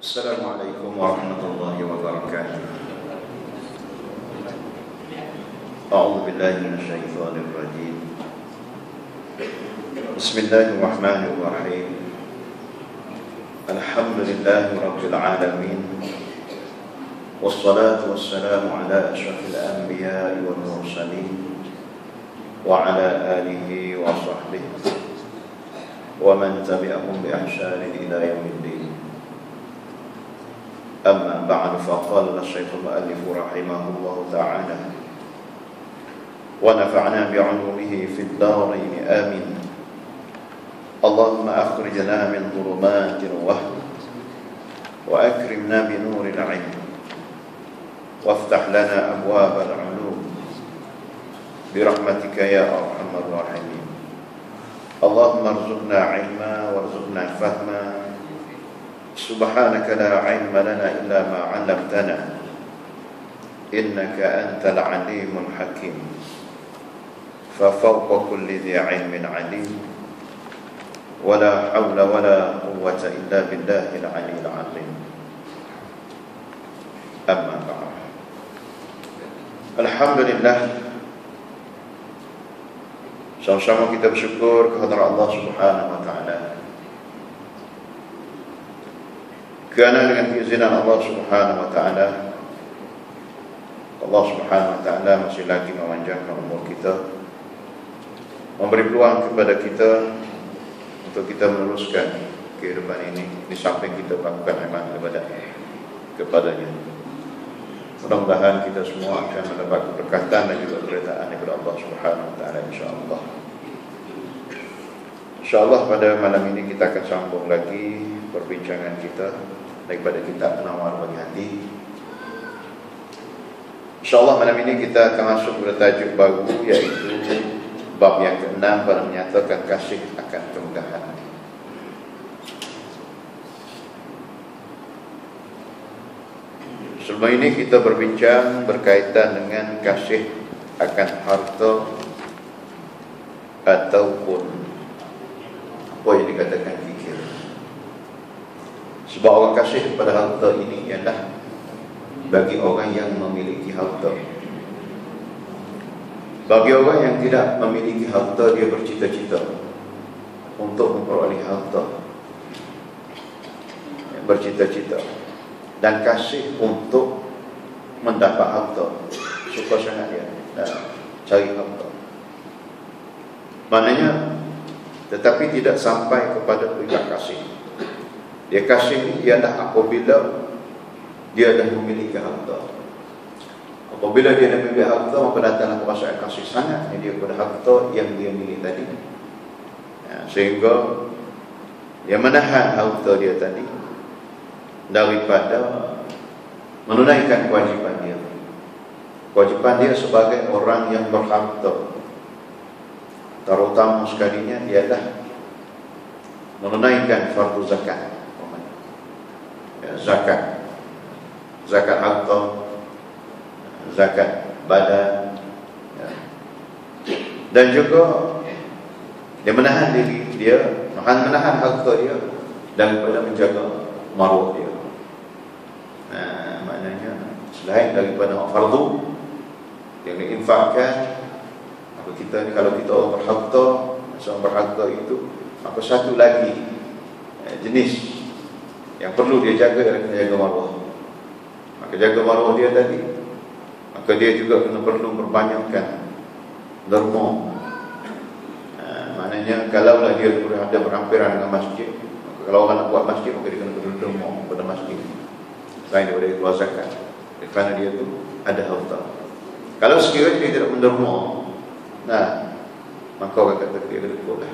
Assalamualaikum warahmatullahi wabarakatuh. A'udzu billahi minasyaitonir rajim. Bismillahirrahmanirrahim. Alhamdulillahi rabbil alamin. Wassalatu wassalamu ala asyrafil anbiya'i wal mursalin wa ala alihi wa sahbihi wa man tabi'ahum bi ihsanin ila yaumiddin. أما بعد فقال الشيخ المؤلف رحمه الله تعالى ونفعنا بعلومه في الدارين آمين اللهم أخرجنا من ظلمات الوهم وأكرمنا بنور العلم وافتح لنا أبواب العلوم برحمتك يا أرحم الراحمين اللهم ارزقنا علما وارزقنا فهما سبحانك لا علم لنا إلا ما علمتنا إنك أنت العليم الحكيم ففوق كل ذي علم عليم ولا حول ولا قوة إلا بالله العلي العظيم أما بعد Alhamdulillah, sama-sama kita bersyukur kehadrat Allah Subhanahu wa taala. Kerana dengan keizinan Allah Subhanahu wa taala, Allah Subhanahu wa taala masih lagi memanjangkan umur kita, memberi peluang kepada kita untuk kita meneruskan kehidupan ini di samping kita melakukan amal ibadah kepadanya. Mudah-mudahan kita semua akan mendapat keberkatan dan juga keridaan daripada Allah Subhanahu wa taala insya-Allah. InsyaAllah pada malam ini kita akan sambung lagi perbincangan kita daripada kitab Penawar Bagi Hati. InsyaAllah malam ini kita akan masuk pada tajuk baru, iaitu bab yang ke-6 pada menyatakan kasih akan kemudahan. Sebelum ini kita berbincang berkaitan dengan kasih akan harta ataupun apa yang dikatakan fikir. Sebab orang kasih kepada harta ini ialah bagi orang yang memiliki harta. Bagi orang yang tidak memiliki harta, dia bercita-cita untuk memperoleh harta, bercita-cita dan kasih untuk mendapat harta. Suka sangat dia cari harta. Maknanya, tetapi tidak sampai kepada peringkat kasih. Dia kasih ialah apabila dia dah memiliki harta. Apabila dia dah memiliki harta, maka datanglah perasaan kasih sangat dia kepada harta yang dia miliki tadi, sehingga dia menahan harta dia tadi daripada menunaikan kewajipan dia. Kewajipan dia sebagai orang yang berharta, terutama sekalinya ialah menunaikan fardu zakat. Zakat harta, zakat badan, dan juga dia menahan diri dia, menahan harta dia daripada menjaga maruah dia. Maknanya selain daripada fardu yang diinfakkan, maka kita ni, kalau kita orang berharta, seorang berharta itu, maka satu lagi jenis yang perlu dia jaga adalah jaga maruah. Maka jaga maruah dia tadi, maka dia juga perlu berbanyakkan derma. Maknanya kalaulah dia ada berhampiran dengan masjid, maka kalau orang nak buat masjid, maka dia kena berderma pada masjid selain daripada keluar zakat, kerana dia tu ada harta. Kalau sekiranya dia tidak menderma, maka orang kata dia lekuk lah,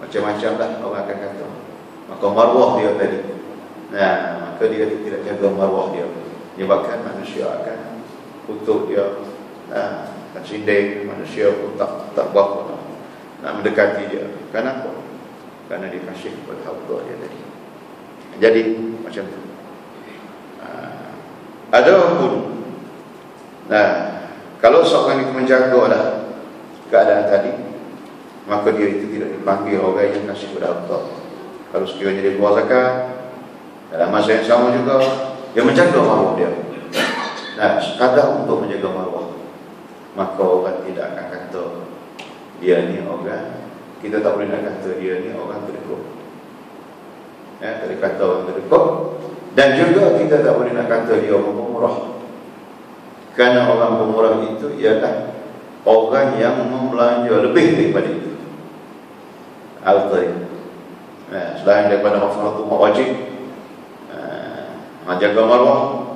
macam-macam lah orang akan kata. Maka maruah dia tadi, maka dia tidak jaga maruah dia, menyebabkan manusia akan kutuk dia, akan sindir. Manusia pun tak berapa nak mendekati dia. Kenapa? Kerana dia kasih kepada harta dia tadi. Jadi macam tu. Adapun kalau seorang itu menjagalah keadaan tadi, maka dia itu tidak dipanggil orang yang kasih kepada harta. Kalau sekiranya dia keluar zakat, Dalam masa yang sama juga dia menjaga maruah dia. Nah, sekadar untuk menjaga maruah, maka orang tidak akan kata dia ni orang, kita tak boleh nak kata dia ni orang kedekut. Ya, tak boleh kata orang kedekut. Dan juga kita tak boleh nak kata dia orang pemurah. Kerana orang pemurah itu ialah orang yang membelanja lebih daripada itu. Al-Qadhi. Selain daripada maksud wajib, jaga maruah,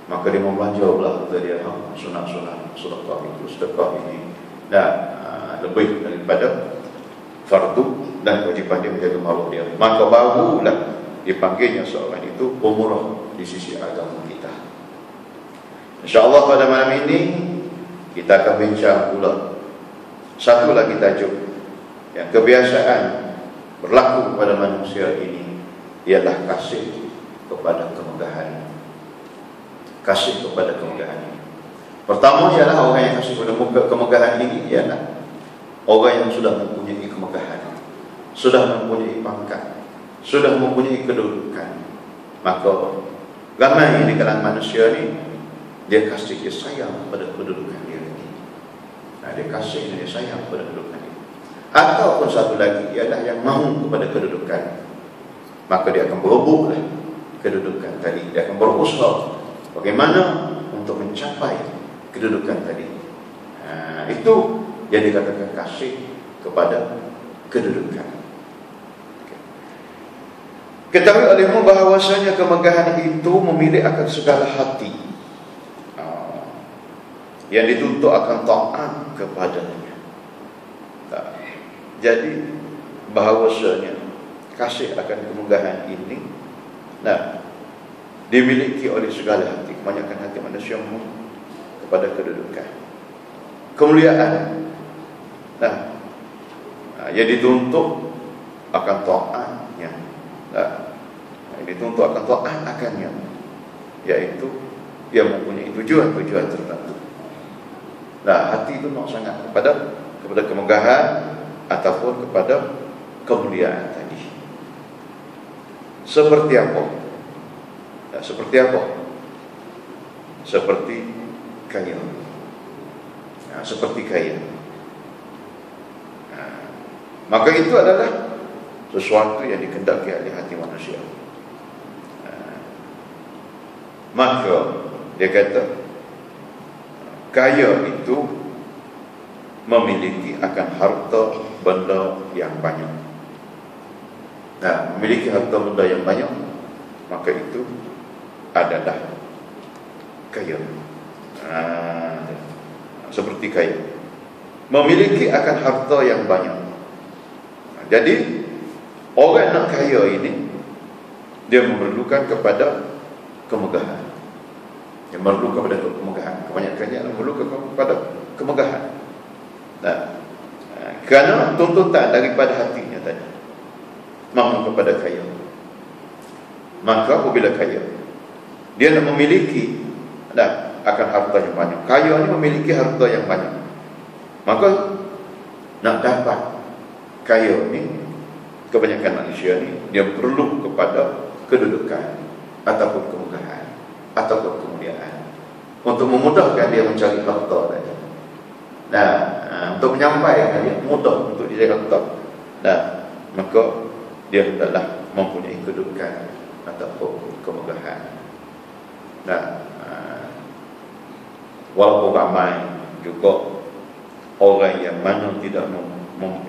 maka dia membelanja pula kata dia sunat-sunat sedekah itu, sedekah ini. Dan lebih daripada fardu dan kewajipan dia menjaga maruah dia, maka barulah dipanggilnya seorang itu pemurah di sisi agama kita. InsyaAllah pada malam ini kita akan bincang pula satu lagi tajuk yang kebiasaan berlaku pada manusia ini, ialah kasih kepada kemegahan. Kasih kepada kemegahan. Pertama ialah orang yang kasih kepada kemegahan ini ialah orang yang sudah mempunyai kemegahan, sudah mempunyai pangkat, sudah mempunyai kedudukan. Maka ramai di kalangan manusia ni, dia kasih, dia sayang pada kedudukan dia ini. Dia kasih, dia sayang pada kedudukan dia. Ataupun satu lagi ialah yang mahu kepada kedudukan, maka dia akan berebutlah kedudukan tadi. Dia akan berusaha bagaimana untuk mencapai kedudukan tadi. Itu yang dikatakan kasih kepada kedudukan. Ketahui olehmu bahawasanya kemegahan itu memilih akan segala hati, yang dituntut akan taat kepadanya. Jadi bahawasanya kasih akan kemegahan ini dimiliki oleh segala hati. Kebanyakan hati manusia kepada kedudukan, kemuliaan. Yang dituntut akan taatnya. Yang dituntut akan taat akannya, yaitu dia mempunyai tujuan-tujuan tertentu. Hati itu nak sangat kepada kemegahan ataupun kepada kemuliaan tadi. Seperti apa? Seperti apa? Seperti kaya. Seperti kaya. Maka itu adalah sesuatu yang dikehendaki oleh hati manusia. Maka dia kata kaya itu memiliki akan harta benda yang banyak. Memiliki harta benda yang banyak, maka itu adalah kaya. Seperti kaya, memiliki akan harta yang banyak. Jadi orang nak kaya ini, dia memerlukan kepada kemegahan. Dia memerlukan kepada kemegahan. Kebanyakannya memerlukan kepada kemegahan. Kerana tuntutan daripada hatinya tadi, mahu kepada kaya. Maka apabila kaya, dia nak memiliki akan harta yang banyak. Kaya ni memiliki harta yang banyak, maka nak dapat kaya ni, kebanyakan manusia ni, dia perlu kepada kedudukan ataupun kemegahan ataupun kemuliaan untuk memudahkan dia mencari harta tadi. Untuk menyampaikan dia mudah untuk dia harta. Maka dia hendaklah mempunyai kedudukan ataupun kemegahan. Walaupun ramai juga orang yang mana tidak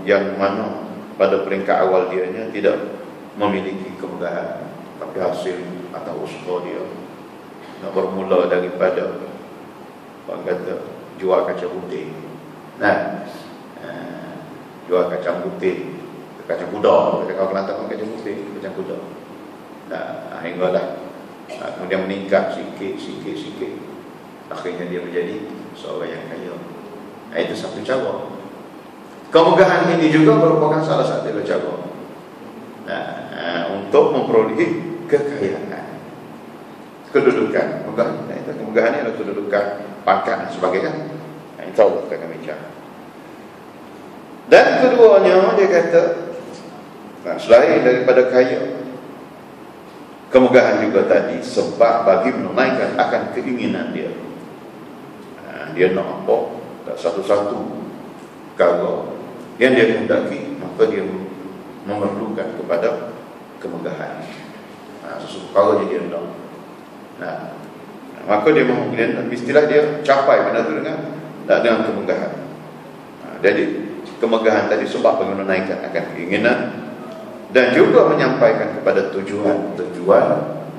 yang mana pada peringkat awal dianya tidak memiliki kemegahan, tapi hasil atau usaha dia nak bermula daripada orang kata jual kacang putih. Jual kacang putih, kacang kuda, kalau Kelantan kacang putih, kacang kuda. Hinggalah kemudian meningkat sikit. Akhirnya dia menjadi seorang yang kaya. Itu satu cara. Kemegahan ini juga merupakan salah satu cara untuk memperolehi kekayaan, kedudukan. Kemegahan ini adalah kedudukan, pangkat dan sebagainya. Itu Allah kita akan bincang. Dan keduanya dia kata, selain daripada kaya, kemegahan juga tadi sebab bagi menunaikan akan keinginan dia. Dia nak apa? Tak satu-satu kalau yang dia hendaki, maka dia memerlukan kepada kemegahan. Sesuatu kalau dia nak. Maka dia mahu, istilah dia capai benda itu dengan kemegahan. Jadi kemegahan tadi sebab bagi menunaikan akan keinginan dan juga menyampaikan kepada tujuan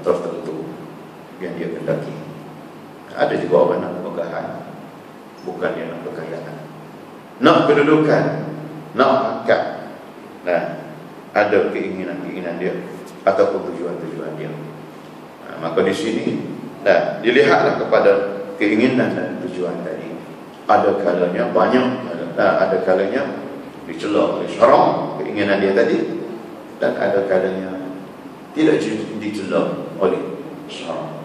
tertentu yang dia hendaki. Ada juga orang nak kemegahan, bukan dia nak kekayaan, nak kedudukan, nak pangkat. Ada keinginan dia ataupun tujuan dia. Maka di sini dilihatlah kepada keinginan dan tujuan tadi. Ada kalanya banyak, ada kalanya dicela oleh syarak keinginan dia tadi, dan ada kalanya tidak dicela oleh syarak.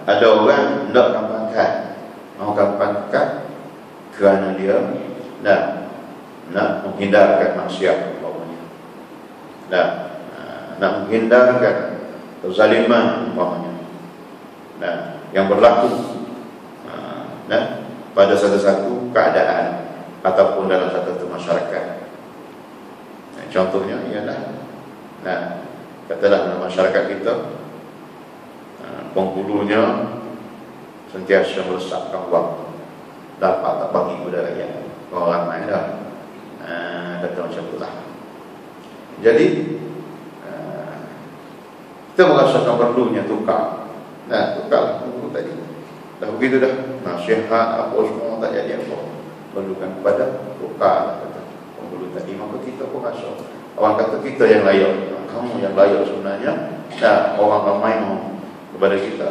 Ada orang hendakkan pangkat, mahukan pangkat kerana dia nak menghindarkan maksiat umpamanya, nak menghindarkan kezaliman umpamanya yang berlaku pada satu keadaan ataupun dalam satu masyarakat. Contohnya ialah katalah dalam masyarakat kita penghulunya sentiasa melesatkan wang, dapat tak bagi kepada rakyat, orang lain dah kata macam itulah. Jadi kita merasakan perlunya tukar penghulu tadi. Dah begitu dah nasihat apa semua tak jadi apa, perlukan kepada tukar kata penghulu tadi. Maka kita pun rasa orang kata kita yang layak, kamu yang layak sebenarnya. Orang ramai mau kepada kita,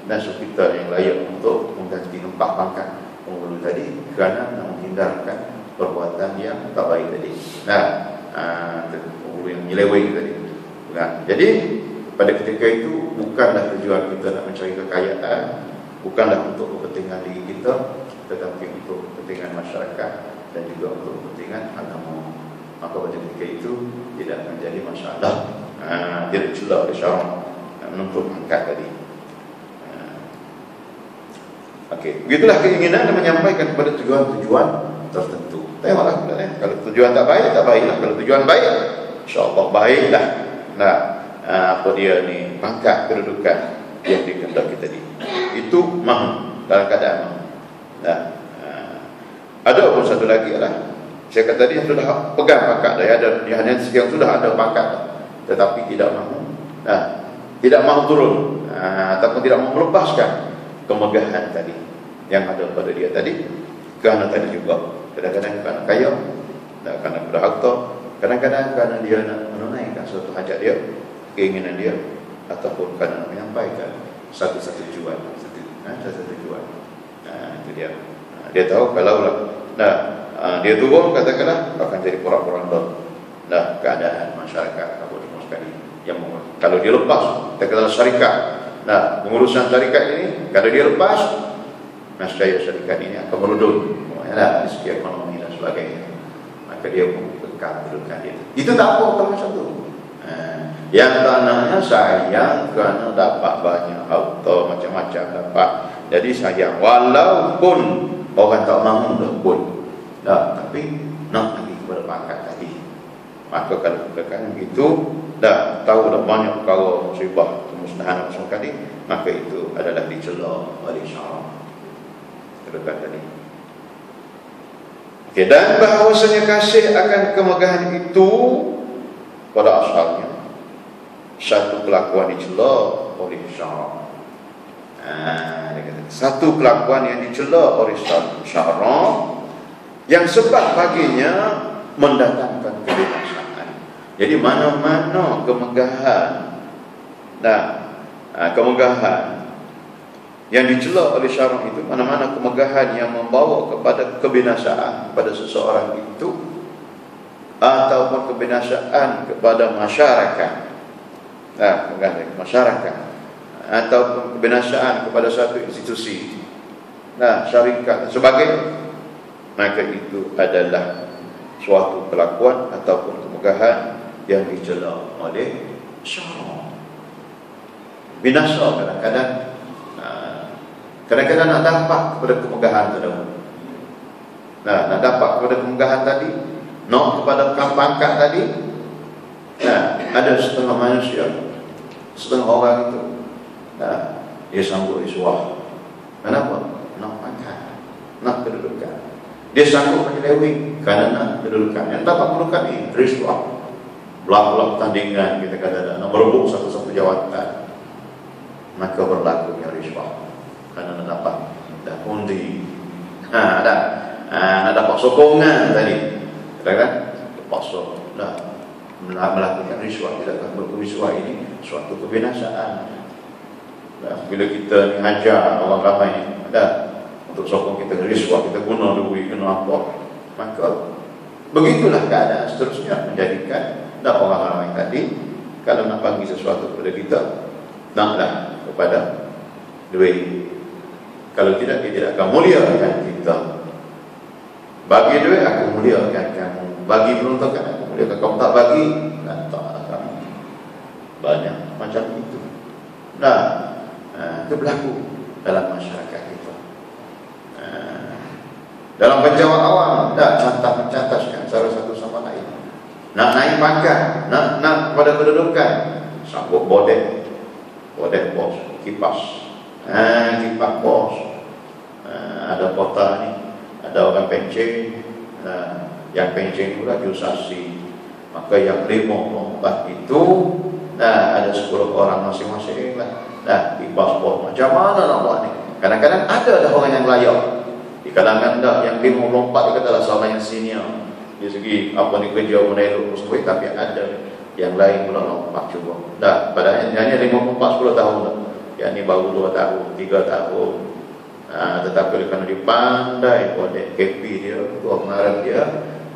dan kita yang layak untuk mengganti numpak pangkat penghulu tadi kerana nak menghindarkan perbuatan yang tak baik tadi. Penghulu yang menyeleweng tadi. Jadi pada ketika itu bukanlah tujuan kita nak mencari kekayaan, bukanlah untuk kepentingan diri kita, tetapi untuk kepentingan masyarakat dan juga untuk kepentingan agama. Maka pada ketika itu tidak menjadi masalah. Dia dicela oleh syarak menuntut pangkat tadi. Okey, begitulah keinginan dan menyampaikan kepada tujuan-tujuan tertentu. Tengoklah kalau tujuan tak baiklah. Kalau tujuan baik, insya-Allah baiklah. Apa dia ni, pangkat kedudukan yang dikehendaki tadi. Itu mahu dalam keadaan mahu. Ada pun satu lagi lah. Saya kata tadi yang sudah pegang pangkat dah, ada yang sudah ada pangkat dah, tetapi tidak mahu tidak mahu turun ataupun tidak mahu melepaskan kemegahan tadi yang ada pada dia tadi. Kerana tadi juga kadang-kadang kerana kaya, kerana berharta, kadang-kadang kerana dia nak menunaikan suatu hajat dia, keinginan dia, ataupun kerana menyampaikan satu tujuan. Itu dia. Dia tahu kalau dia turun, katakanlah akan jadi porak-poranda keadaan masyarakat apa semua sekali. Yang kalau dia lepas, katakanlah syarikat, pengurusan syarikat ini, kalau dia lepas, nascaya syarikat ini akan merudum dari segi ekonomi dan sebagainya. Maka dia pun kekal kedudukan dia. Itu tak apa kalau macam tu. Yang tanahnya sayang kerana dapat banyak harta, macam-macam dapat, jadi sayang walaupun orang tak mahu dah pun tapi nak lagi kepada pangkat tadi. Maka kalau kekal begitu, tahu dah banyak perkara musibah kemusnahan semua kali, maka itu adalah dicela oleh syarak kedudukan tadi. Dan bahawasanya kasih akan kemegahan itu pada asalnya satu kelakuan dicela oleh syarak. Satu kelakuan yang dicela oleh syarak yang sebab baginya mendatangkan kebinasaan. Jadi mana-mana kemegahan kemegahan yang dicela oleh syarak itu, mana-mana kemegahan yang membawa kepada kebinasaan kepada seseorang itu, ataupun kebinasaan kepada masyarakat, masyarakat, ataupun kebinasaan kepada satu institusi, syarikat dan sebagainya, maka itu adalah suatu kelakuan ataupun kemegahan yang dicela oleh syarak. binasa kadang-kadang. Kadang-kadang nak dampak kepada kemegahan terdahulu. Nak dampak kepada kemegahan tadi, nak kepada pangkat tadi. Ada setengah manusia, setengah orang itu, dia sanggup risuah. Kenapa? Nak pangkat, nak kedudukan. Dia sanggup menyeleweng kerana nak kedudukan. Yang dapat kedudukan ini risuah, belah-belah pertandingan, kita kata nak merebut satu-satu jawatan, maka berlakunya risuah kerana nak dapat dah undi, nak dapat sokongan tadi, katakan terpaksa dah melakukan risuah. Tidakkah berrisuah ini suatu kebinasaan? Bila kita ni hajar orang ramai untuk sokong kita risuah, kita guna duit, guna apa, maka begitulah keadaan seterusnya, menjadikan orang ramai tadi kalau nak bagi sesuatu kepada kita, naklah kepada duit. Kalau tidak, dia tidak akan muliakan kita. Bagi duit, aku muliakan kamu. Bagi peruntukan, aku muliakan kamu. Tak bagi, tak kamu. Banyak macam itu. Itu berlaku dalam masyarakat kita. Dalam penjawat awam, mencantaskan antara satu sama lain. Nak naik pangkat, nak pada kedudukan, sambut bodek bos, kipas. Kipas bos. Ada kota ni, ada orang pencen, yang pencen pula jusasi. Maka yang 54 itu, ada 10 orang masing-masing lah. Kipas bos, macam mana nak buat ni? Kadang-kadang ada orang yang layak. Di kalangan yang 54 dia katalah seorang yang senior dari segi apa ni kerja pun elok semua, tapi ada yang lain pula lompat cuba. Pada hanya 54 10 tahun dah. Yang ni baru 2 tahun, 3 tahun. Tetapi kerana dia pandai buat KP dia, buat pengarah dia,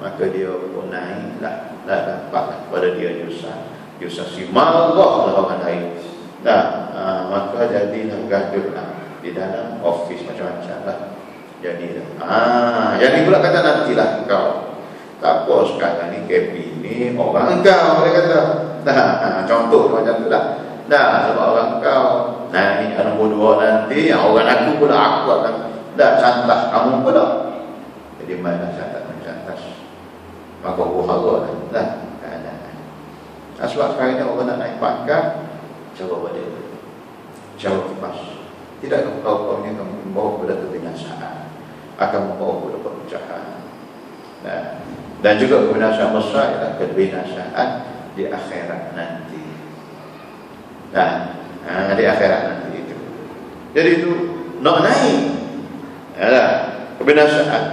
maka dia pun naik dah dapat pada dia jusasi marah orang lain. Maka jadilah gaduh di dalam office macam-macam lah. Jadi pula kata nantilah kau. Tak apa sekarang ni KP ni orang kau, dia kata. Contoh macam tu lah. Sebab orang kau. Ni nombor 2 nanti, orang aku pula aku akan cantas kamu pula. Jadi mana cantas. Maka buhara lah. Sebab sekarang ni orang nak naik pangkat, coba dia. Jauh kipas. Tidak kau-kaunya akan membawa kepada kebinasaan, akan membawa kepada perpecahan. Dan juga kebinasaan besar ialah kebinasaan di akhirat nanti. Di akhirat nanti itu. Jadi itu nak naik kebinasaan.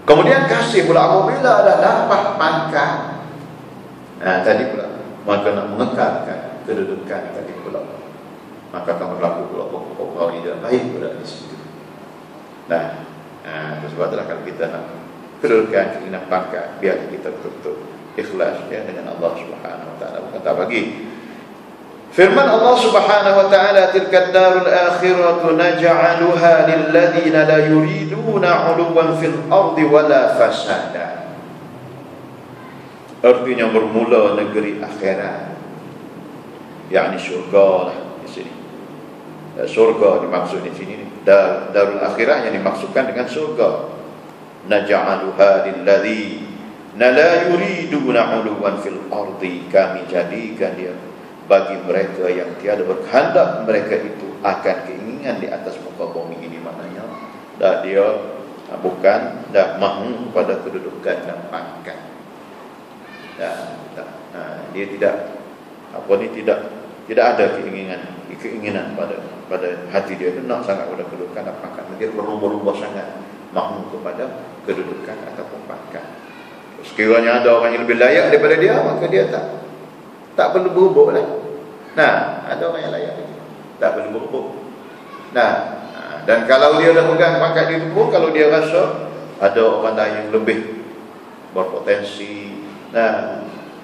Kemudian kasih pula apabila dah dapat pangkat. Tadi pula maka nak mengekalkan kedudukan tadi pula. Maka akan berlaku pula pokok-pokok yang baik pula di situ. Sebab itulah kalau kita nak kedudukan, keinginan pangkat, biar kita betul-betul ikhlas dengan Allah Subhanahu Wa Taala. Bukan tak bagi. Firman Allah Subhanahu Wa Taala, tilka darul akhiratu naj'aluha lilladzina la yuriduna 'uluwan fil ardi wala fasada. Artinya bermula negeri akhirat, yakni syurga lah di sini. Surga dimaksud di sini. Darul akhirah yang dimaksudkan dengan surga. Naj'aluha lilladzina la yuriduna 'uluwan fil ardi. Kami jadikan dia bagi mereka yang tiada berkehendak mereka itu akan keinginan di atas muka bumi ini. Maknanya dia bukan mahu pada kedudukan dan pangkat. Dia tidak ada keinginan pada hati dia itu nak sangat pada kedudukan dan pangkat. Dia berlumba-lumba sangat mahu kepada kedudukan ataupun pangkat. Sekiranya ada orang yang lebih layak daripada dia, maka dia tak perlu berebut lah. Ada orang yang layak lagi, tak perlu berebut. Dan kalau dia dah pegang pangkat dia pun, kalau dia rasa ada orang lain yang lebih berpotensi,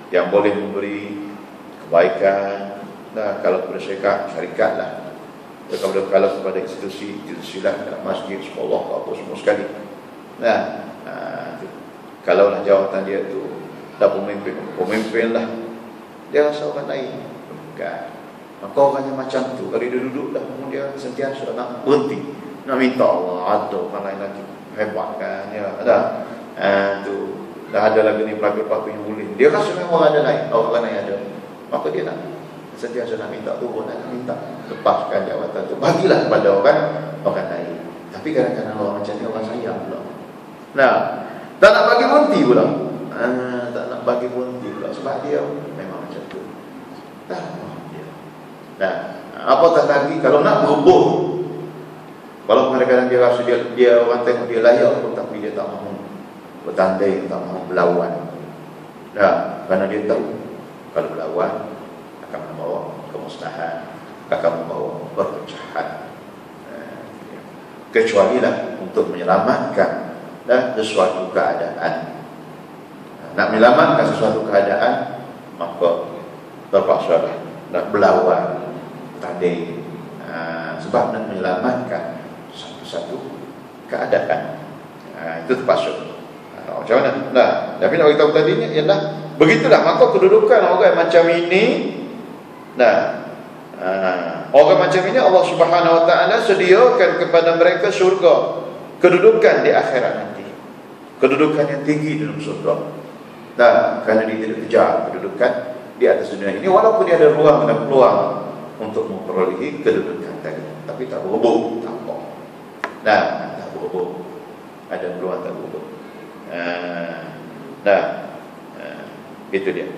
yang boleh memberi kebaikan, kalau kepada syarikat lah, kalau kepada institusi lah, masjid, sekolah, apa semua sekali. Kalau lah jawatan dia tu dah pemimpin lah, dia rasa orang lain bukan. Maka orang yang macam tu, kalau dia duduk dah, dia sentiasa nak berhenti, nak minta Allah. Ada orang lain lagi hebat kan, ya ada. Tu dah ada lagi ni pelakon-pelakon yang boleh. Dia rasa memang ada lain, orang lain ada. Maka dia nak sentiasa nak minta turun, nak minta lepaskan jawatan tu, bagilah kepada orang lain. Tapi kadang-kadang orang macam ni orang sayang pula. Nah, tak nak bagi berhenti pula. Tak nak bagi berhenti pula sebab dia memang macam tu. Nah, apatah lagi kalau nak berubah. Kalau kadang-kadang dia rasa dia orang tengok dia layak pun, tapi dia tak mahu bertanding, tak mahu berlawan. Nah, kerana dia tahu kalau berlawan akan membawa kemusnahan, akan membawa perpecahan. Kecualilah untuk menyelamatkan sesuatu keadaan. Nak menyelamatkan sesuatu keadaan, maka terpaksa nak berlawan, tanding. Sebab nak menyelamatkan satu keadaan, itu terpaksa. Macam mana? Nah, tapi nak beritahu tadinya ialah begitulah. Maka kedudukan orang macam ini, orang macam ini Allah Subhanahu Wa Taala sediakan kepada mereka syurga, kedudukan di akhirat nanti, kedudukan yang tinggi dalam surga. Kerana dia tidak kejar kedudukan di atas dunia ini, walaupun dia ada ruang dan peluang untuk memperolehi kedudukan tadi, tapi tak berhubung, tak apa. Tak berhubung, ada peluang tak berhubung. Itu dia.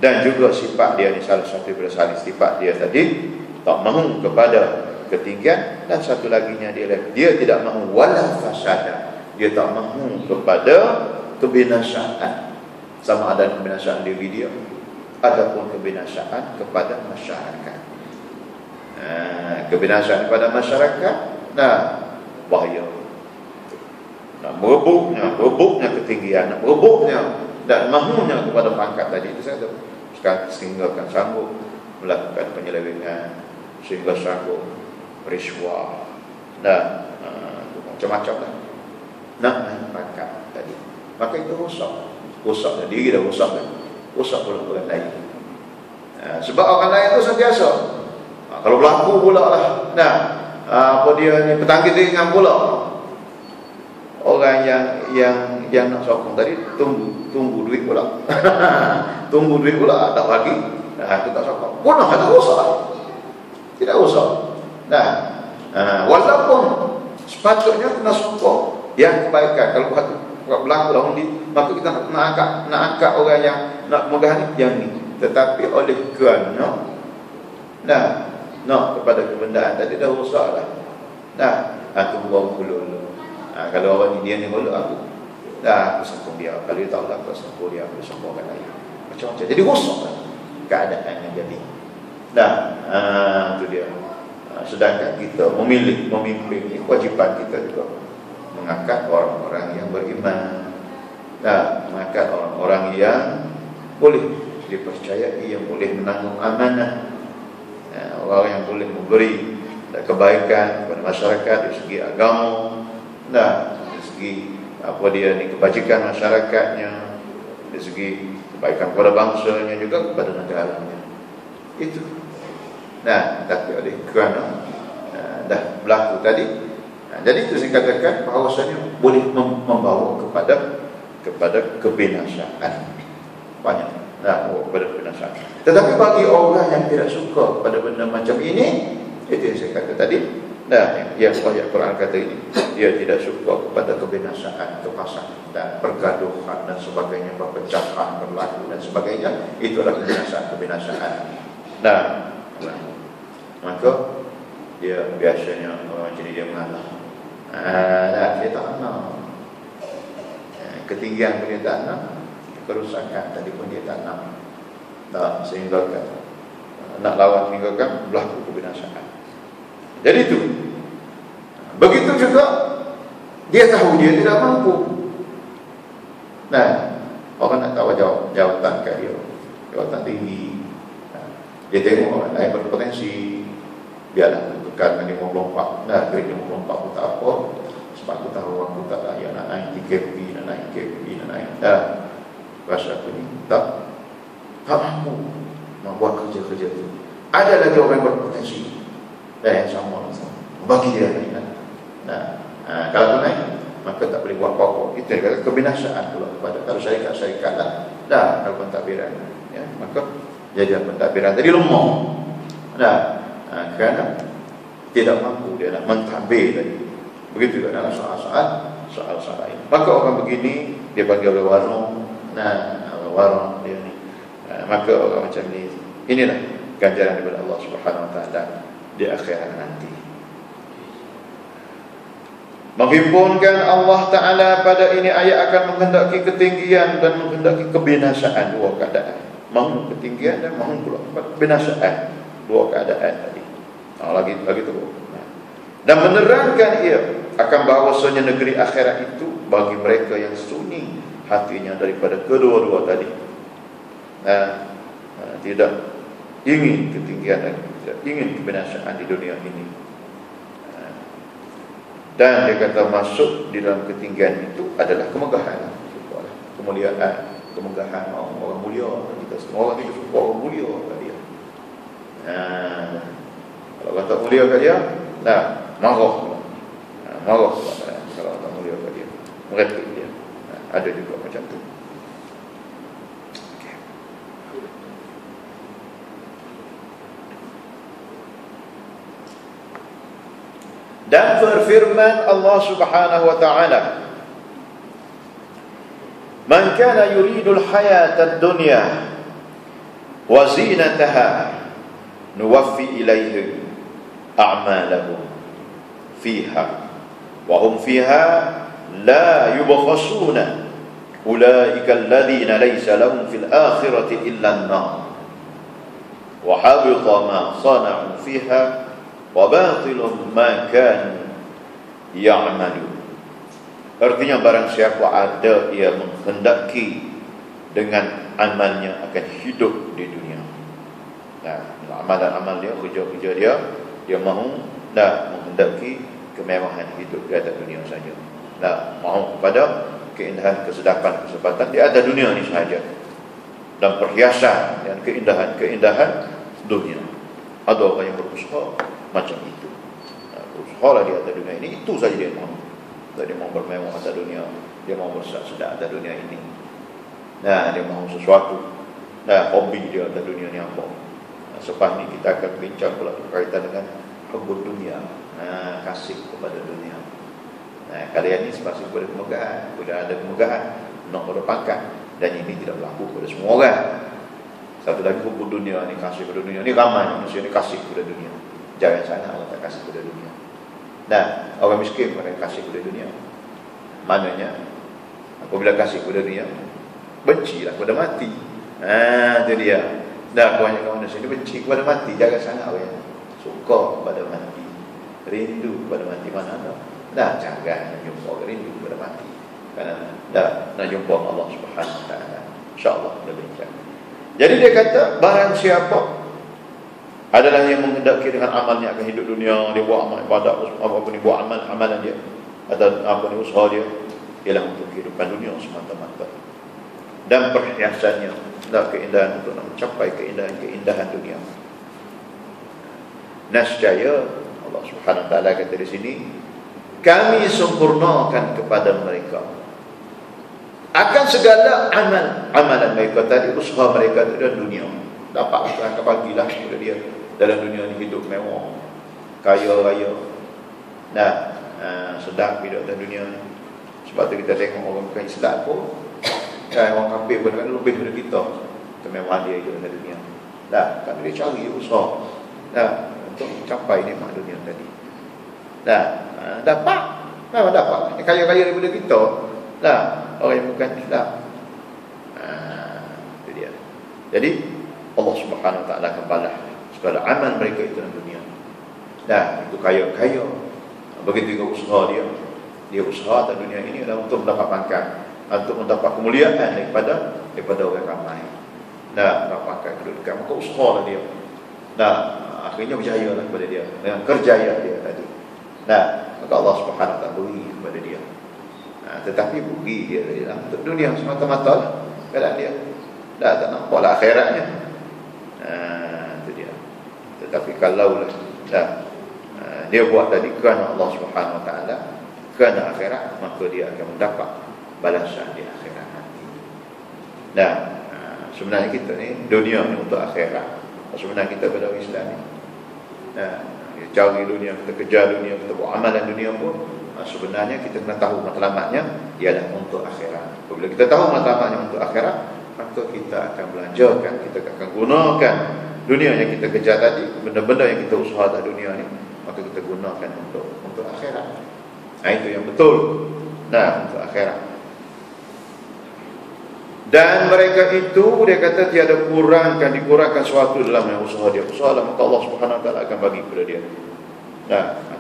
Dan juga sifat dia ni, salah satu daripada sifat dia tadi, tak mahu kepada ketinggian. Dan satu laginya dia tidak mahu wala fasada, dia tak mahu kepada kebinasaan, sama ada kebinasaan diri dia ataupun kebinasaan kepada masyarakat. Kebinasaan kepada masyarakat, bahaya. Nak berebutnya ketinggian, nak berebutnya dan mahunya kepada pangkat tadi itu saja, sehingga akan sanggup melakukan penyelewengan, sehingga sanggup riswah dan macam-macam lah, nak naik pangkat tadi. Maka itu rusaknya diri dah rusak pula orang lain. Sebab orang lain itu sentiasa kalau berlaku pula lah, apa dia ni, petangkis ringan pula. Orang yang nak sokong tadi tunggu duit pula. Tunggu duit pula, tak bagi. Itu tak sokong. Punah, tak usah. Tidak usah. Walaupun sepatutnya kena sokong yang kebaikan. Kalau berlaku lah undi, maka kita nak angkat orang yang nak megah ni, yang ni. Tetapi oleh kerana nak kepada kebendaan tadi dah rosak lah. Aku buang dulu. Kalau orang ni dia ni golok aku, aku sokong dia. Kalau dia tahu lah aku sokong dia, aku sokong orang lain, macam-macam. Jadi rosak lah keadaan yang jadi. Itu dia. Sedangkan kita memilih, memimpin, kewajipan kita juga mengangkat orang-orang yang beriman, mengangkat orang-orang yang boleh dipercayai, yang boleh menanggung amanah, orang yang boleh memberi kebaikan kepada masyarakat dari segi agama, dari segi apa dia ni, kebajikan masyarakatnya, dari segi kebaikan kepada bangsanya, juga kepada negaranya. Itu. Tapi oleh kerana dah berlaku tadi, jadi itu saya katakan bahawasanya boleh membawa kepada kebinasaan. Banyak kepada kebinasaan. Tetapi bagi orang yang tidak suka pada benda macam ini, itu yang saya kata tadi, yang ayat Quran kata ini, dia tidak suka kepada kebinasaan, kepasangan dan pergaduhan dan sebagainya, perpecahan berlaku dan sebagainya. Itulah kebinasaan. Maka dia biasanya orang macam ni, dia mengalah. Dia tak nak ketinggian pun dia tak nak, kerusakan tadi pun dia tak nak. Sehingga nak lawan, sehingga berlaku kebinasaan. Jadi itu. Begitu juga dia tahu dia tidak mampu. Orang nak tahu jawatan kat dia, jawatan tinggi. Dia tengok orang lain berpotensi, biarlah tekan dengan 54. Grade 54 pun tak apa, sebab aku tahu aku tak layak nak naik TKP, nak naik KP, nak naik. Rasa aku ni tak mampu membuat kerja-kerja tu. Ada lagi orang yang berpotensi yang sama bagi dia naik. Kalau naik, maka tak boleh buat apa-apa. Itu kata kebinasaan pula kepada kalau syarikat-syarikat dah kalau pentadbiran, ya, maka jadi pentadbiran tadi lemah. Kerana tidak mampu dia nak mentadbir tadi. Begitu juga dalam soal-soal lain. Maka orang begini dia panggil oleh warung. Warung dia ni. Maka orang macam ni, inilah ganjaran daripada Allah Subhanahu Wa Taala di akhirat nanti. Menghimpunkan Allah Ta'ala pada ini ayat akan menghendaki ketinggian dan menghendaki kebinasaan, dua keadaan. Mahu ketinggian dan mahu pula kebinasaan, dua keadaan tadi. Lagi tu. Dan menerangkan ia akan bahawasanya negeri akhirat itu bagi mereka yang sunyi hatinya daripada kedua-dua tadi. Tidak ingin ketinggian dan tidak ingin kebinasaan di dunia ini. Dan dia kata masuk di dalam ketinggian itu adalah kemegahan, kemuliaan, kemegahan orang mulia. Kita semua orang itu suka orang mulia kat dia. Kalau kata mulia kat dia, marah. Marah kalau kata mulia kat dia, merepek dia. Ada juga macam tu. Dan berfirman Allah Subhanahu wa taala, "Man kana yuridul hayata ad-dunya wa zinataha nuwaffi ilaihim a'malahum fiha wa hum fiha la yubkhasuna ulaika alladhina laysa lahum fil akhirati illa an-nar wa habita ma sana'u fiha wa batilun ma kanu ya'malu." Artinya barang siapa ada ia menghendaki dengan amalnya akan hidup di dunia. Amalan-amal dia, kerja-kerja dia mahu menghendaki kemewahan hidup di atas dunia saja. Mahu kepada keindahan, kesedapan, kesempatan di atas dunia ini saja, dan perhiasan dan keindahan dunia. Ada orang yang berusaha macam itu. Berusahalah di atas dunia ini, itu saja dia mahu. Dia mahu bermewah atas dunia, dia mahu bersedap atas dunia ini. Dia mahu sesuatu. Hobi dia atas dunia ni apa. Selepas ni kita akan bincang pula berkaitan dengan hubbud dunia, kasih kepada dunia. Kalian ni sepasang kepada kemegahan, bila ada kemegahan, nak pada pangkat, dan ini tidak berlaku kepada semua orang. Satu lagi hubbud dunia ni, kasih kepada dunia ni, ramai manusia ni kasih kepada dunia. Jangan sana orang tak kasih kepada dunia. Orang miskin mereka kasih kepada dunia. Maknanya apabila kasih kepada dunia, bencilah kepada mati. Itu dia. Kebanyakan manusia ni benci kepada mati. Jangan sana orang suka kepada mati, rindu kepada mati. Mana ada? Jangan jumpa rindu kepada mati. Kerana nak jumpa Allah Subhanahu Wa Taala. InsyaAllah kita bincang. Jadi dia kata barang siapa adalah yang menghendaki dengan amalnya akan hidup dunia, dia buat amal ibadat, apa ni buat amalan dia atau apa ni usaha dia, ialah untuk kehidupan dunia semata-mata dan perhiasannya dan keindahan untuk mencapai keindahan dunia. Nascaya Allah Subhanahu Wa Taala kata di sini, kami sempurnakan kepada mereka akan segala amalan mereka tadi, usaha mereka itu dalam dunia. Dapat akan bagilah kepada dia dalam dunia ni hidup mewah, kaya raya, sedap hidup dalam dunia ni. Sebab tu kita tengok orang bukan Islam pun, orang kafir pun kan lebih daripada kita kemewahan dia hidup dalam dunia. Kan dia cari usaha untuk mencapai nikmat dunia tadi. Dapat, memang dapat. Kaya-kaya daripada kita. Orang yang bukan Islam. Itu dia. Jadi Allah Subhanahu Wa Taala akan balas segala amal mereka itu dalam dunia. Itu kaya-kaya. Begitu juga usaha dia. Dia usaha dalam dunia ini adalah untuk mendapat pangkat, untuk mendapat kemuliaan daripada orang ramai. Mendapat pangkat kedudukan, maka usahalah dia. Akhirnya berjaya lah kepada dia dengan kerjaya dia tadi. Maka Allah Subhanahu Wa Taala beri kepada dia. Tetapi beri dia untuk dunia semata-mata lah keadaan dia. Tak nampaklah akhiratnya. Itu dia. Tetapi kalaulah dia buat tadi kerana Allah Subhanahu Wa Taala, kerana akhirat, maka dia akan mendapat balasan di akhirat nanti. Dan sebenarnya kita ni dunia ni untuk akhirat. Sebenarnya kita pada Islam ni, kita cari dunia, kita kejar dunia, kita buat amalan dunia pun, sebenarnya kita kena tahu matlamatnya ialah untuk akhirat. Bila kita tahu matlamatnya untuk akhirat, maka kita akan belanjakan, kita akan gunakan dunia yang kita kejar tadi, benda-benda yang kita usaha dalam dunia ni, maka kita gunakan untuk akhirat. Itu yang betul. Untuk akhirat. Dan mereka itu, dia kata, tiada dikurangkan sesuatu dalam yang usaha dia. Usaha lah, maka Allah Subhanahu Wa Taala akan bagi kepada dia.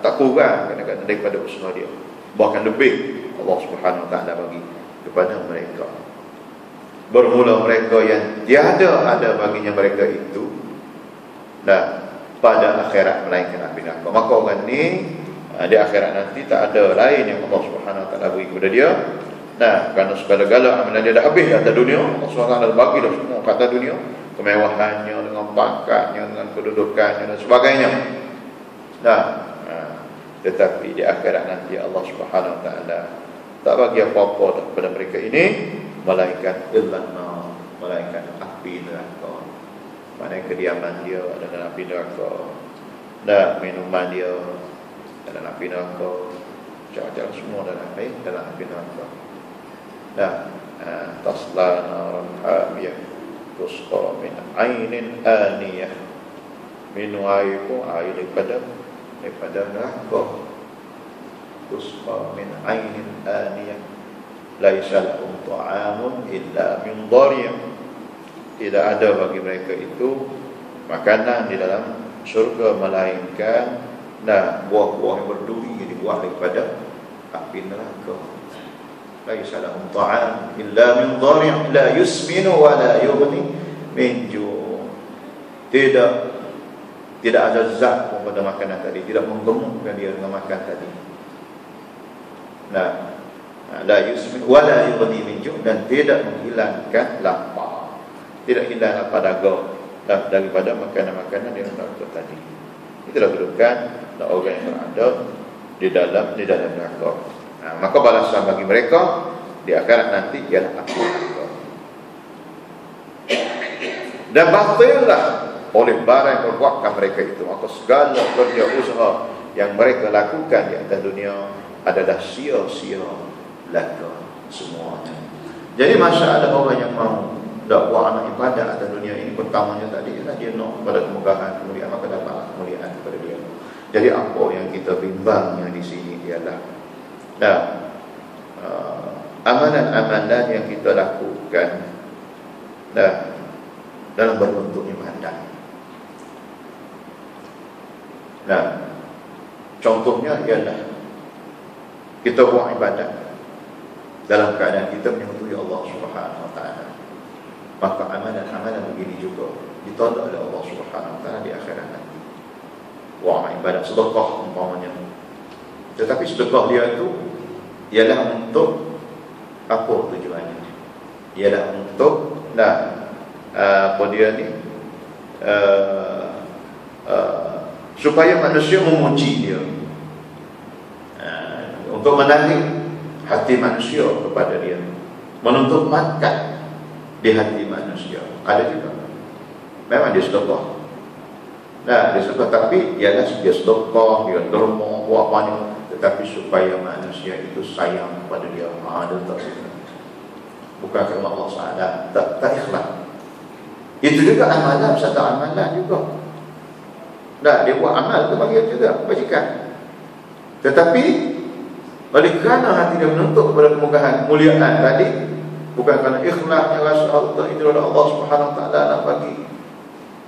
Tak kurang kadang-kadang daripada usaha dia, bahkan lebih Allah Subhanahu Wa Taala bagi kepada mereka. Bermula mereka yang tiada ada baginya mereka itu pada akhirat melainkan api neraka. Maka orang ni di akhirat nanti tak ada lain yang Allah Subhanahu Wa Taala bagi kepada dia. Kerana segala-gala amalan dia dah habis atas dunia, Allah Subhanahu Wa Taala bagi dah semua kata dunia, kemewahannya, dengan pangkatnya, dengan kedudukannya dan sebagainya. Tetapi di akhirat nanti Allah Subhanahu Wa Taala tak bagi apa-apa kepada mereka ini, melainkan ilmu, melainkan api neraka. Maknanya kediaman dia ada dalam api neraka, minuman dia dalam api neraka, cara-cara semua dalam api neraka. Tasla naran hamiyah tusqa min ainin aniyah. Minum air pun air daripada neraka. Tusqa min ainin aniyah laisa lahum ta'amun illa min dhariyah. Tidak ada bagi mereka itu makanan di dalam syurga melainkan buah-buah yang berduri yang dibuat daripada api neraka. Laisa lahum ta'am illa min dhariyah la yusminu wa la yughni min ju'. Tidak ada zat pun pada makanan tadi, tidak menggemukkan dia dengan makan tadi. La yusmin wa la yughni min ju', dan tidak menghilangkan lapar, tidak hilang lapar dahaga daripada makanan-makanan yang neraka tadi. Itulah kedudukan orang yang berada di dalam neraka. Maka balasan bagi mereka di akhirat nanti ialah api neraka. Dan batillah oleh barang yang perbuatan mereka itu, maka segala kerja usaha yang mereka lakukan di atas dunia adalah sia-sia belaka semuanya. Jadi masa ada orang yang mau buat anak ibadah atas dunia ini, pertamanya tadi ialah dia nak pada kemegahan, kemuliaan, maka dapat kemuliaan kepada dia. Jadi apa yang kita bimbangnya di sini ialah amalan-amalan yang kita lakukan dalam berbentuk ibadah. Contohnya ialah kita buat ibadah dalam keadaan kita menyembah Allah Subhanahu Wa Taala. Maka amalan-amalan begini juga ditolak oleh Allah Subhanahu Wa Taala di akhirat nanti. Buat ibadah, sedekah umpamanya. Tetapi sedekah dia itu ialah untuk apa tujuannya? Ialah untuk supaya manusia memuji dia, untuk menarik hati manusia kepada dia, menuntut bakat di hati manusia. Ada juga memang dia sedekah, dia sedekah, tapi ialah dia sedekah, dia derma, buat banyak, tetapi supaya manusia itu sayang kepada dia. Ada tak? Bukan kerana Allah Ta'ala, tak ikhlas. Itu juga amalan, satu amalan juga. Dia buat amal kebahagiaan juga, kebajikan. Tetapi oleh kerana hati dia menuntut kepada kemuliaan tadi, bukan kerana ikhlasnya rasa Allah itu adalah Allah Subhanahu Wa Taala nak bagi,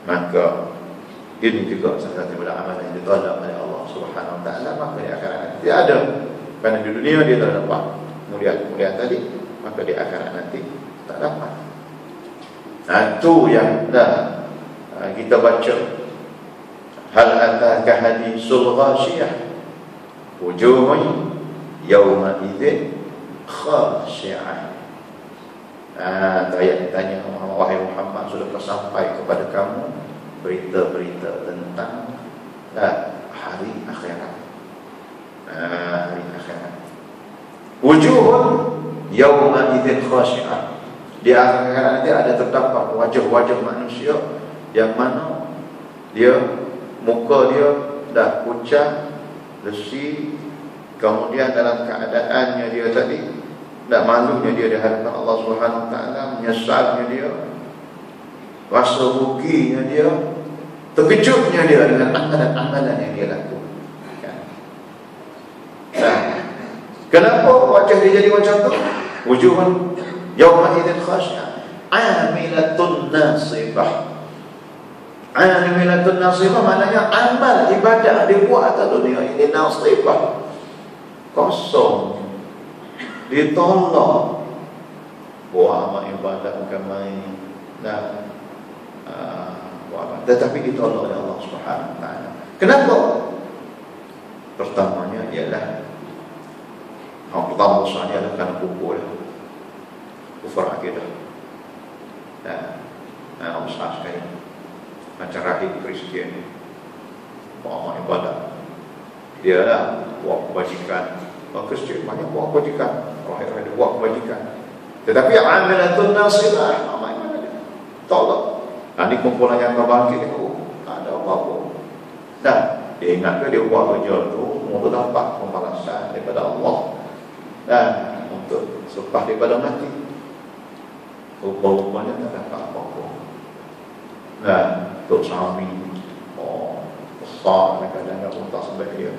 maka ini juga salah satu amalan yang ditolak oleh Allah Subhanahu Wa Taala. Maka di akhirat nanti ada, kerana di dunia dia tak dapat kemuliaan tadi, maka di akhirat nanti tak dapat. Itu yang kita baca, hal ataka hadisul ghashiyah wujuhun yawma idzin khashi'ah. Ayat tanya, wahai Muhammad, sudahkah sampai kepada kamu berita-berita tentang hari akhirat. Hari akhirat. Wujuhun yawma idzin khashi'ah. Di akhirat nanti ada terdapat wajah-wajah manusia yang mana dia muka dia dah pucat, lesi, kemudian dalam keadaannya dia tadi dah malunya dia di hadapan Allah Subhanahu Wa Taala, menyesalnya dia, rasa ruginya dia, terkejutnya dia dengan amalan-amalan yang dia lakukan. Nah, kenapa wajah dia jadi macam tu? Wujuhun yawma idzin khashi'ah, amilatun nasibah. Amilatun nasibah maknanya amal ibadah dia buat atas dunia ini nasibah, kosong, ditolak. Buat amal ibadah bukan main. Nah, tetapi ditolak oleh Allah Subhanahu Wa Taala. Kenapa? Pertamanya ialah pertama besarnya adalah kerana kufur akidah. Besar sekali. Macam rahib Kristian, buat ibadah, dia lah buat kebajikan. Orang Kristian banyak buat kebajikan, rahib ada buat kebajikan. Tetapi amilatun nasibah, amal ibadah tolak. Ini kumpulan yang bangkit itu tak ada apa-apa. Dan dia ingat dia buat kerja tu untuk dapat pembalasan daripada Allah dan untuk selepas daripada mati. Rupa-rupanya tak dapat apa-apa. Dan untuk suami besar kadang-kadang pun tak sebab dia.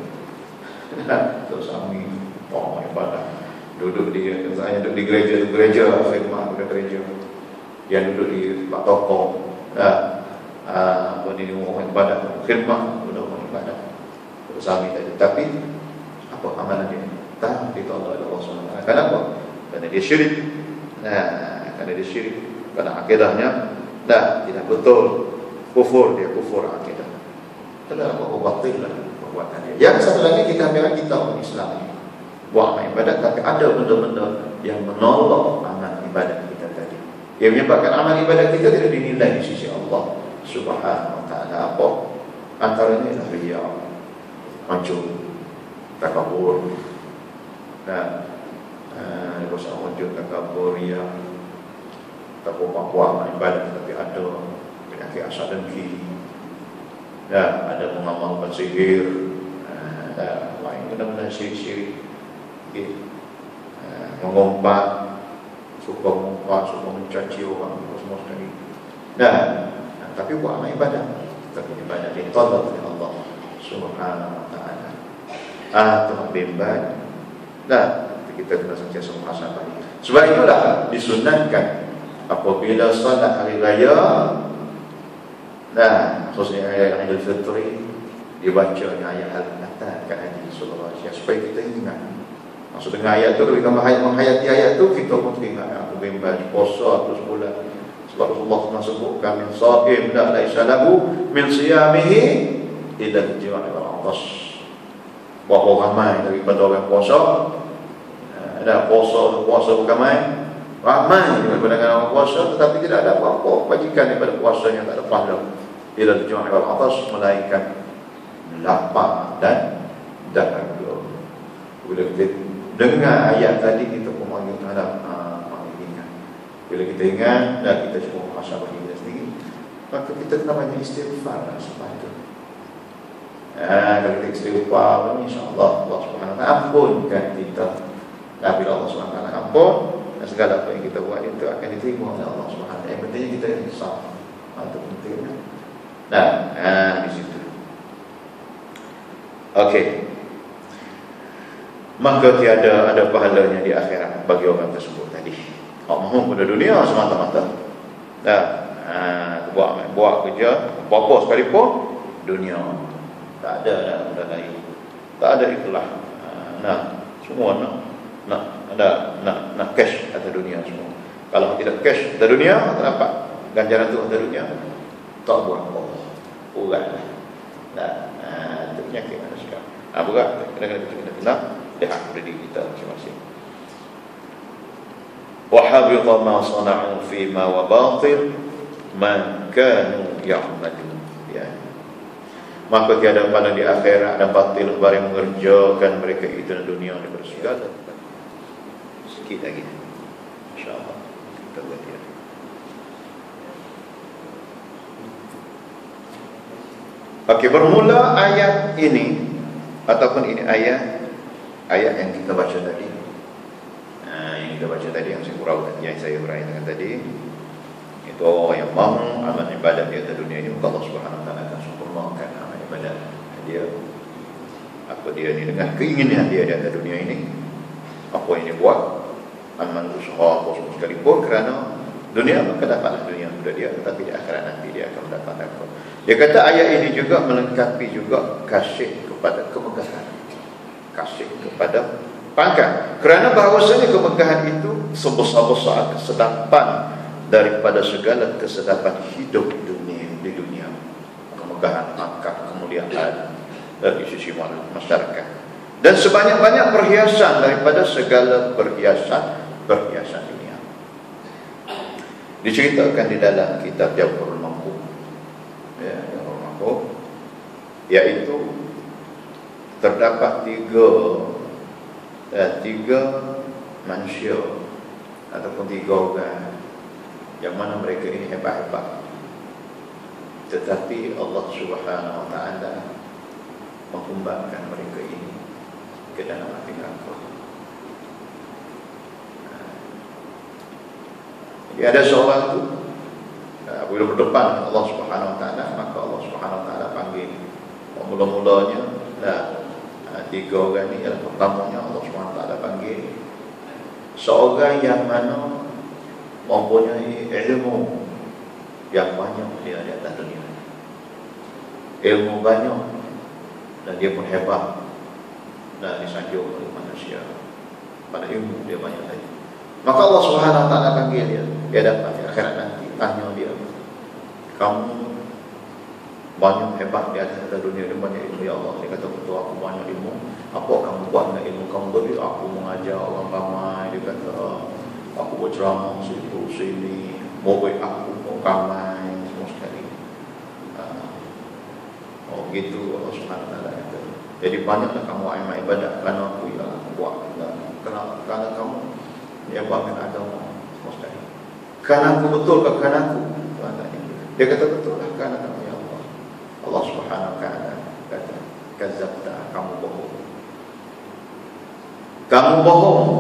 Untuk suami ibadah duduk di, saya duduk di gereja khidmat pada gereja, yang duduk di tempat toko di rumah ibadah khidmat pada rumah ibadah untuk suami tadi. Tapi apa amalan dia? Tak ditolak oleh Allah SWT. Kenapa? Kerana dia syirik. Kerana dia syirik, kerana akidahnya tidak betul, kufur, dia kufur akidah. Kenapa batil lah perbuatan dia. Yang satu lagi kita ambil kita orang Islam ini buat amal ibadat, tapi ada benda-benda yang menolak amal ibadat kita tadi, yang menyebabkan amal ibadat kita tidak dinilai di sisi Allah Subhanahu Wa Taala. Apa? Antaranya ialah riya, ujub, takabur. Dosa ujub, takabur, riya, takut buat amal ibadat tapi ada penyakit asal dengki, ada mengamalkan sihir, lain benda-benda syirik-syirik, mengumpat, suka mengumpat, suka mencaci orang, semua sekali. Tapi buat amal ibadah, tapi ibadah ditolak oleh Allah Subhanahu Wa Taala. Tuhan bimbang. Kita kena sentiasa muhasabah. Sebab itulah disunatkan apabila solat hari raya, khususnya ayat Idul Fitri, dibacanya ayat Al-Fatihah kat Nabi sallallahu alaihi wasallam supaya kita ingat. Maksud dengan ayat tu, kita menghayati ayat tu, kita pun teringat aku bimbang puasa terus bulan. Sebab Rasulullah pernah sebutkan min shaim la laisa lahu min siyamihi illa al-jiwa' wal-'atash. Berapa ramai daripada orang puasa, ada puasa bukan main, ramai daripada orang puasa tetapi tidak ada apa-apa kebajikan daripada puasanya, tak ada pahala. Illa al-jiwa' wal-'atash, melainkan lapar dan dahaga. Bila kita dengar ayat tadi, kita pun makin terhadap ingat. Bila kita ingat dan kita cuba muhasabah diri sendiri, maka kita kena banyak istighfar sebab itu. Kalau kita istighfar, insya-Allah Allah Subhanahu Wa Taala ampunkan kita. Dan bila Allah Subhanahu Wa Taala ampun, dan segala apa yang kita buat itu akan diterima oleh Allah Subhanahu Wa Taala. Yang pentingnya kita insaf. Itu pentingnya. Di situ. Okey. Maka tiada ada pahalanya di akhirat bagi orang tersebut tadi. Mahu pada dunia semata-mata. Buat kerja apa sekalipun dunia. Tak ada benda lain. Tak ada ikhlas. Semua nak cash atas dunia semua. Kalau tidak cash atas dunia, tak dapat ganjaran tu atas dunia. Tak buat apa. Uratlah. Itu penyakit manusia. Berat. Kadang-kadang kita lihat diri kita masing-masing. Wa habita ma sana'u fi ma wa batil ma kanu ya'malun. maka tiada pandang di akhirat dan batil barang mengerjakan mereka itu di dunia daripada segala. Sikit lagi, insyaAllah kita buat dia. Okey, bermula ayat ini ataupun ini ayat yang kita baca tadi. Yang kita baca tadi, yang saya uraikan tadi, itu orang yang mahu amal ibadat dia di dunia ini, Allah Subhanahu Wa Taala akan sempurnakan amal ibadat dia. Apa dia ni dengan keinginan dia di dunia ini, apa yang dia buat, amal usaha apa semua sekalipun, kerana dunia maka dapatlah dunia sudah dia, tetapi di akhirat nanti dia akan mendapat apa. Dia kata ayat ini juga melengkapi juga kasih kepada kemegahan, kasih kepada pangkat, kerana bahawasanya kemegahan itu sebesar-besar kesedapan daripada segala kesedapan hidup di dunia. Kemegahan, pangkat, kemuliaan dari sisi masyarakat, dan sebanyak-banyak perhiasan daripada segala perhiasan dunia. Diceritakan di dalam kitab Jawharul Ma'qul, yaitu terdapat tiga manusia ataupun tiga orang yang mana mereka ini hebat-hebat, tetapi Allah Subhanahu Wa Taala mengumbarkan mereka ini ke dalam api neraka. Jadi ada seorang itu bila berdepan Allah Subhanahu Wa Taala, maka Allah Subhanahu Wa Taala panggil. Mula-mulanya tiga orang ini, yang pertamanya Allah Subhanahu Wa Taala panggil seorang yang mana mempunyai ilmu yang banyak dia di atas dunia, ilmu banyak, dan dia pun hebat dan disanjung oleh manusia pada ilmu dia banyak tadi. Maka Allah Subhanahu Wa Taala panggil dia dapat di akhirat nanti, tanya dia, kamu banyak hebat di atas dunia ini, banyak ilmu ya Allah. Dia kata, betul, aku banyak ilmu. Apa kamu buat dengan ilmu kamu tadi? Aku mengajar orang ramai. Dia kata, aku berceramah situ sini, murid aku mau ramai semua sekali. Oh gitu Allah Subhanahu Wa Taala kata. Jadi banyaklah kamu amal ibadat kerana aku yang aku buat, kerana kamu yang buatkan agama semua sekali. Kerana aku betul ke kerana aku? Dia kata betul lah kerana kamu ya Allah. Allah Subhanahu Wa Taala kata, kazabta, kamu bohong. Kamu bohong.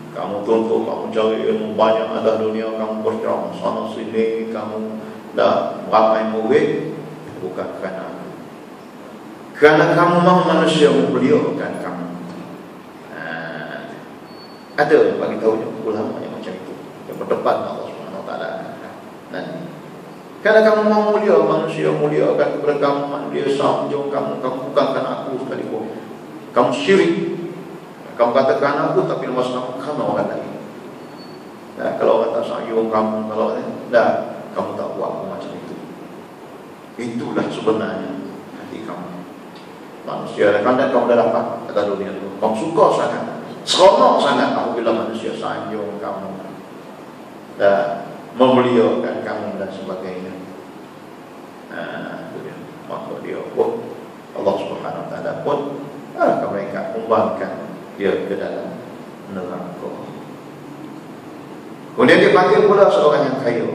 Kamu tuntut, kamu cari ilmu banyak ada dunia, kamu berceramah sana sini, kamu dah ramai murid, bukan kerana aku. Kerana kamu mahu manusia membeliaukan kamu. Ada yang bagi tahu ulama yang macam itu, yang berdepan Allah Subhanahu Wa Taala nanti. Kerana kamu mahu mulia manusia, muliakan kepada kamu, dia sanjung kamu bukan kerana aku sekalipun. Kamu syirik. Kamu katakan aku, tapi lepas kamu kerana orang lain. Kalau orang tak sanjung kamu, kalau kamu tak buat macam itu. Itulah sebenarnya hati kamu. Manusia, kerana kamu dah dapat kata dunia itu, kamu suka sangat, seronok sangat apabila manusia sanjung kamu dan memuliakan kamu dan sebagainya. Maka dia pun Allah Subhanahu Wa Taala pun mereka umbangkan dia ke dalam neraka. Kemudian dia panggil pula seorang yang kaya,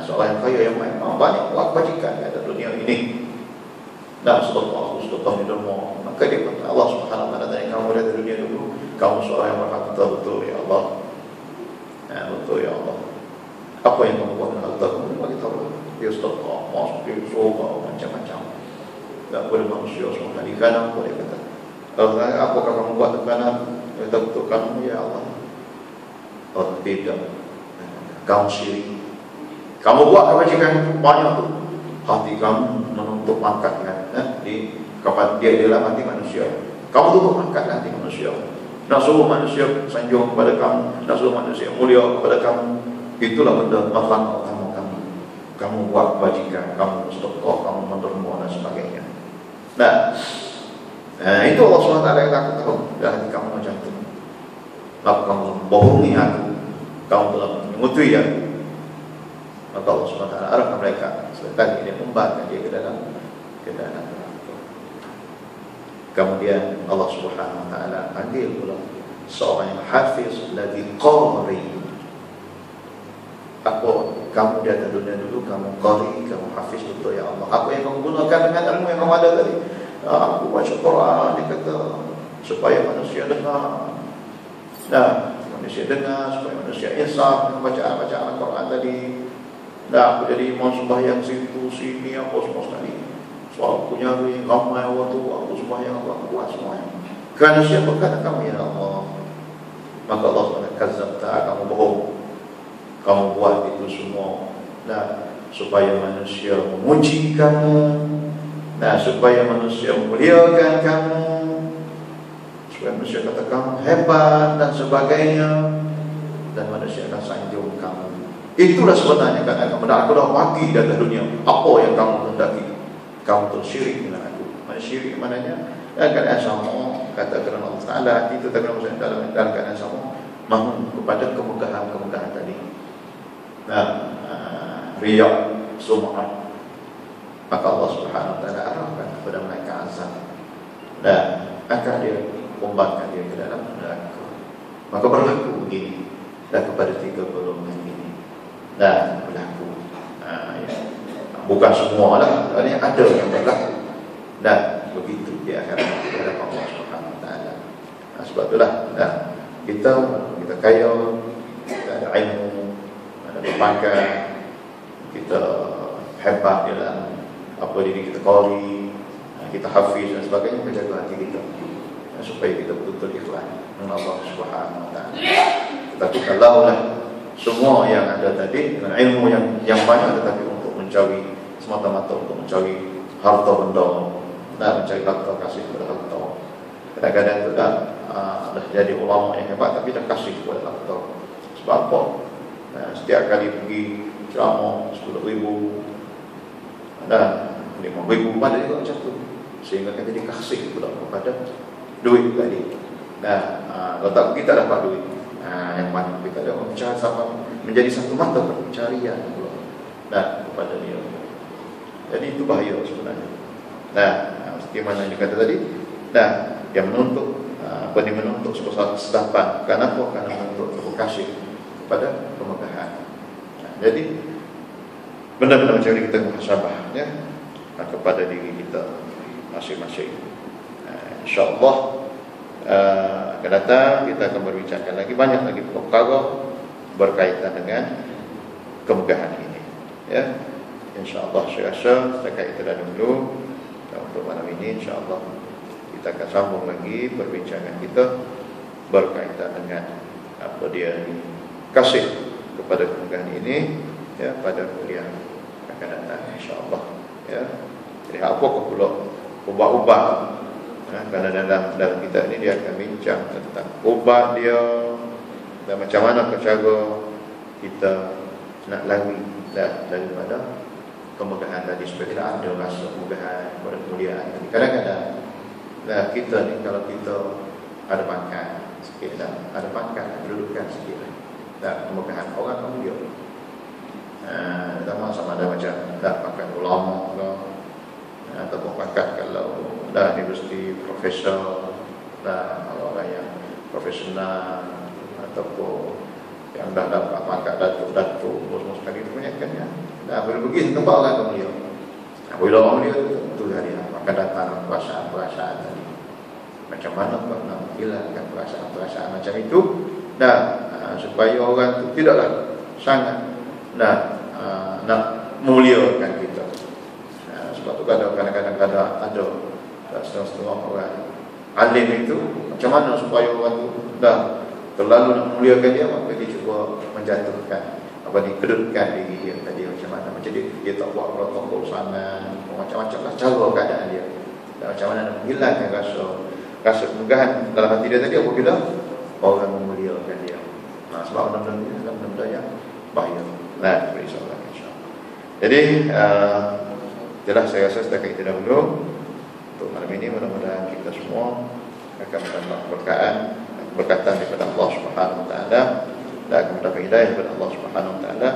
seorang yang kaya yang banyak buat kebajikan di dunia ini dan sedekah di derma. Maka dia kata, Allah Subhanahu Wa Taala tanya, kamu dari dunia dulu, kamu seorang yang berharta, betul ya Allah. Betul ya Allah. Apa yang kamu buat dengan harta kamu? Bagi tahu dia sedekah, masuk dia surga, macam-macam. Tak boleh manusia semua kali kanan pun dia kata, apakah kamu buat dengan dia kata, betul kamu ya Allah. Oh tidak, kamu syirik. Kamu buat kebajikan banyak tu, hati kamu menuntut pangkat di kapan dia dalam hati manusia. Kamu tuntut pangkat hati manusia. Nak suruh manusia sanjung kepada kamu, nak suruh manusia mulia kepada kamu. Itulah benda masalah kamu. Kamu buat kebajikan, kamu sedekah, kamu menderma dan sebagainya. Itu Allah SWT yang aku tahu dalam hati kamu macam itu. Lalu kamu bohongi aku, kamu telah menyemutui aku. Maka Allah SWT arahkan mereka setelah dia membahagikan dia ke dalam ke dalam neraka. Kemudian Allah Subhanahu wa taala panggil pula seorang yang hafiz lagi qari. Apa kamu di atas dunia dulu kamu qari, kamu hafiz betul ya Allah. Apa yang kamu gunakan dengan ilmu yang kamu ada tadi? Aku baca Quran, dia kata supaya manusia dengar. Nah, manusia dengar supaya manusia insaf dengan bacaan-bacaan Al-Quran tadi. Nah, aku jadi imam sembahyang situ sini apa semua sekali. Soal aku nyari ramai waktu aku sembahyang aku buat semuanya. Kerana siapa kata kamu ya Allah? Maka Allah SWT kazabta, kamu bohong. Kamu buat itu semua. Nah, supaya manusia memuji kamu. Nah, supaya manusia memuliakan kamu. Supaya manusia kata kamu hebat dan sebagainya. Dan manusia akan sanjung kamu. Itulah sebenarnya kan aku dah maki di atas dunia. Apa yang kamu hendaki? Kamu tersyirik dengan aku. Mana syirik maknanya? Dalam keadaan sama, kata kerana Allah Ta'ala, itu tak kena maksudnya dalam keadaan sama, mahu kepada kemegahan-kemegahan tadi. Nah, riak, sum'ah. Maka Allah Subhanahu wa taala arahkan kepada mereka azab. Dan akan dia kembangkan dia ke dalam neraka. Maka berlaku begini. Dan kepada 3 golongan ini. Dan berlaku. Ya. Bukan semua lah. Ini ada yang berlaku. Dan begitu dia akan berhadapan Allah Subhanahu wa taala. Nah, sebab itulah kita kaya, kita ada ilmu, ada berpangkat, kita hebat dalam apa diri kita qari, kita hafiz dan sebagainya, menjaga hati kita supaya kita betul-betul ikhlas dengan Allah Subhanahu wa taala. Tetapi kalaulah semua yang ada tadi dengan ilmu yang banyak tetapi untuk mencari semata-mata untuk mencari harta benda dan mencari harta kasih kepada harta. Kadang-kadang itu dah jadi ulama yang hebat tapi dah kasih kepada harta. Sebab apa? Setiap kali pergi ceramah 10,000 dan 5,000 pada juga macam tu, sehingga kan jadi kasih pula kepada duit tadi. Kalau tak pergi tak dapat duit. Yang mana kita ada mencari sama menjadi satu mata pencarian pula kepada dia. Jadi itu bahaya sebenarnya. Seperti mana yang kata tadi, yang menuntut menuntut sedapan. Kenapa? Karena menuntut kasih kepada kemegahan. Jadi benar-benar macam ini kita muhasabah ya, kepada diri kita masing-masing. InsyaAllah akan datang kita akan berbicarakan lagi banyak lagi perkara berkaitan dengan kemegahan ini ya. InsyaAllah saya rasa setakat itu dah dulu untuk malam ini. InsyaAllah kita akan sambung lagi perbincangan kita berkaitan dengan apa dia kasih kepada kemegahan ini ya, pada kuliah akan datang insyaAllah ya. Jadi apa pula ubah-ubah kerana dalam kita ini dia akan bincang tentang ubat dia dan macam mana cara kita nak lari daripada kemegahan tadi supaya tidak ada rasa kemegahan pada kemuliaan. Kadang-kadang kita ni kalau kita ada pangkat sikit ada pangkat kedudukan sikit kemegahan orang kemuliaan. Sama ada macam pangkat ulama ke ataupun pangkat kalau universiti profesor kalau orang yang profesional ataupun yang dah dapat pangkat datuk semua sekali kebanyakan ya. Bila pergi tempat orang kemuliaan. Bila orang dia tu hari akan datang perasaan-perasaan tadi. Macam mana nak menghilangkan perasaan-perasaan macam itu supaya orang tu tidaklah sangat nak memuliakan kita. Sebab tu kadang-kadang ada setengah-setengah orang alim itu macam mana supaya orang tu terlalu nak memuliakan dia, maka dia cuba menjatuhkan kedudukan diri dia tadi macam mana. Macam dia tak buat protokol sana, macam-macam lah cara keadaan dia. Dan macam mana nak menghilangkan rasa kemegahan dalam hati dia tadi apabila orang memuliakan dia. Sebab benda-benda ni adalah benda yang bahaya. InsyaAllah. Jadi jelas saya rasa setakat itu dahulu untuk malam ini. Mudah-mudahan kita semua akan mendapat berkatan daripada Allah Subhanahu wa taala dan akan mendapat hidayah daripada Allah Subhanahu wa taala.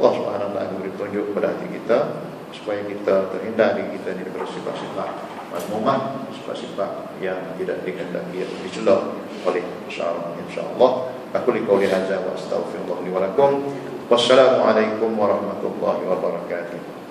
Allah Subhanahu wa taala akan beri petunjuk kepada hati kita supaya kita terhindar diri kita daripada sifat-sifat mazmumah, sifat-sifat yang tidak dikehendaki atau dicela oleh syaitan. Insyaallah aku liqauli hadza wa astaghfirullah li wa lakum. Wassalamualaikum warahmatullahi wabarakatuh.